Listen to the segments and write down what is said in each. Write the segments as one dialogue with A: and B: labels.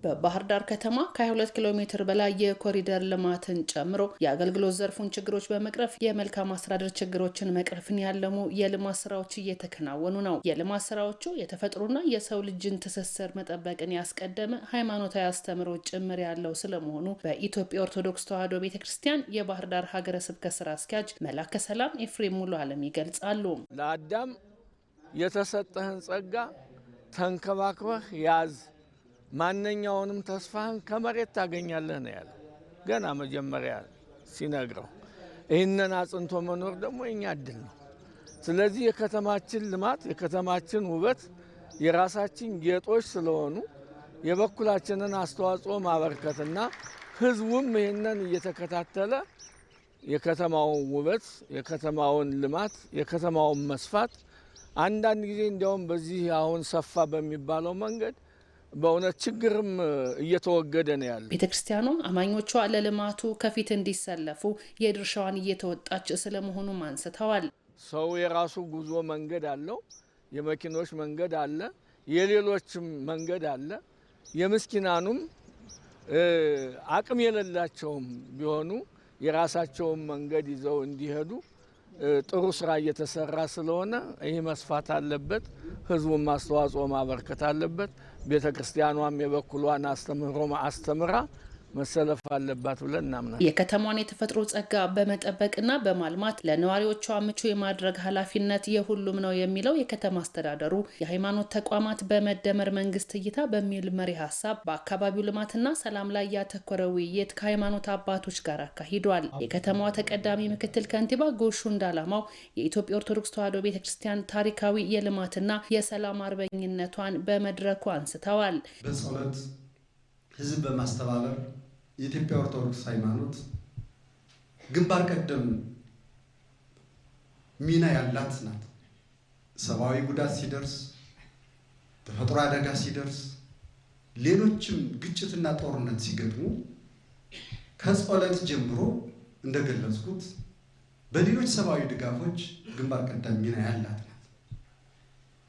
A: በባህር ዳር ከተማ ከ22 ኪሎ ሜትር በላይ የኮሪደር ልማትን ጨምሮ የአገልግሎት ዘርፉን ችግሮች በመቅረፍ የመልካም አስተዳደር ችግሮችን መቅረፍን ያለሙ የልማት ስራዎች እየተከናወኑ ነው። የልማት ስራዎቹ የተፈጥሮና የሰው ልጅን ትስስር መጠበቅን ያስቀደመ ሃይማኖታዊ አስተምህሮ ጭምር ያለው ስለመሆኑ በኢትዮጵያ ኦርቶዶክስ ተዋሕዶ ቤተክርስቲያን የባህር ዳር ሀገረ ስብከት ስራ አስኪያጅ መላከ ሰላም ኤፍሬም ሙሉ ዓለም ይገልጻሉ።
B: ለአዳም የተሰጠህን ጸጋ ተንከባክበህ ያዝ፣ ማንኛውንም ተስፋህን ከመሬት ታገኛለህ ነው ያለው። ገና መጀመሪያ ሲነግረው ይህንን አጽንቶ መኖር ደግሞ የኛ እድል ነው። ስለዚህ የከተማችን ልማት፣ የከተማችን ውበት የራሳችን ጌጦች ስለሆኑ የበኩላችንን አስተዋጽኦ ማበርከትና ህዝቡም ይህንን እየተከታተለ የከተማውን ውበት፣ የከተማውን ልማት፣ የከተማውን መስፋት አንዳንድ ጊዜ እንዲያውም በዚህ አሁን ሰፋ በሚባለው መንገድ በእውነት ችግርም እየተወገደ ነው ያለው።
A: ቤተክርስቲያኗ አማኞቿ ለልማቱ ከፊት እንዲሰለፉ የድርሻዋን እየተወጣች ስለመሆኑም አንስተዋል።
B: ሰው የራሱ ጉዞ መንገድ አለው፣ የመኪኖች መንገድ አለ፣ የሌሎችም መንገድ አለ። የምስኪናኑም አቅም የሌላቸውም ቢሆኑ የራሳቸውን መንገድ ይዘው እንዲሄዱ ጥሩ ስራ እየተሰራ ስለሆነ ይህ መስፋት አለበት። ህዝቡም አስተዋጽኦ ማበርከት አለበት። ቤተክርስቲያኗም የበኩሏን አስተምራ መሰለፍ አለባት ብለን እናምናለን።
A: የከተማዋን የተፈጥሮ ጸጋ በመጠበቅና በማልማት ለነዋሪዎቿ ምቹ የማድረግ ኃላፊነት የሁሉም ነው የሚለው የከተማ አስተዳደሩ የሃይማኖት ተቋማት በመደመር መንግስት እይታ በሚል መሪ ሀሳብ በአካባቢው ልማትና ሰላም ላይ ያተኮረ ውይይት ከሃይማኖት አባቶች ጋር አካሂዷል። የከተማዋ ተቀዳሚ ምክትል ከንቲባ ጎሹ እንዳላማው የኢትዮጵያ ኦርቶዶክስ ተዋሕዶ ቤተክርስቲያን ታሪካዊ የልማትና የሰላም አርበኝነቷን በመድረኩ አንስተዋል።
C: በጸሎት ህዝብ በማስተባበር የኢትዮጵያ ኦርቶዶክስ ሃይማኖት ግንባር ቀደም ሚና ያላት ናት። ሰብአዊ ጉዳት ሲደርስ፣ ተፈጥሮ አደጋ ሲደርስ፣ ሌሎችም ግጭትና ጦርነት ሲገጥሙ ከጸሎት ጀምሮ እንደገለጽኩት በሌሎች ሰብአዊ ድጋፎች ግንባር ቀደም ሚና ያላት ናት።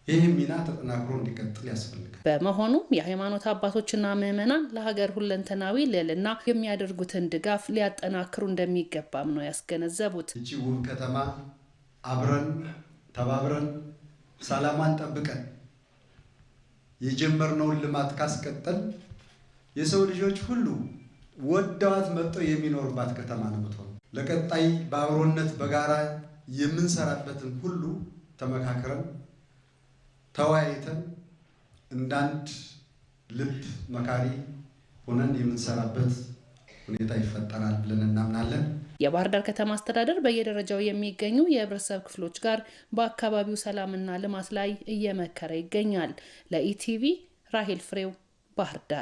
C: ይህ ሚና ተጠናክሮ እንዲቀጥል ያስፈልጋል።
A: በመሆኑም የሃይማኖት አባቶችና ምዕመናን ለሀገር ሁለንተናዊ ልዕልና የሚያደርጉትን ድጋፍ ሊያጠናክሩ እንደሚገባም ነው ያስገነዘቡት።
C: እቺ ውብ ከተማ አብረን ተባብረን ሰላሟን ጠብቀን የጀመርነውን ልማት ካስቀጠል የሰው ልጆች ሁሉ ወደዋት መጥተው የሚኖርባት ከተማ ነው የምትሆነው። ለቀጣይ በአብሮነት በጋራ የምንሰራበትን ሁሉ ተመካክረን ተወያይተን እንዳንድ ልብ መካሪ ሆነን የምንሰራበት ሁኔታ ይፈጠራል ብለን እናምናለን።
A: የባህር ዳር ከተማ አስተዳደር በየደረጃው የሚገኙ የህብረተሰብ ክፍሎች ጋር በአካባቢው ሰላምና ልማት ላይ እየመከረ ይገኛል። ለኢቲቪ ራሄል ፍሬው ባህር ዳር።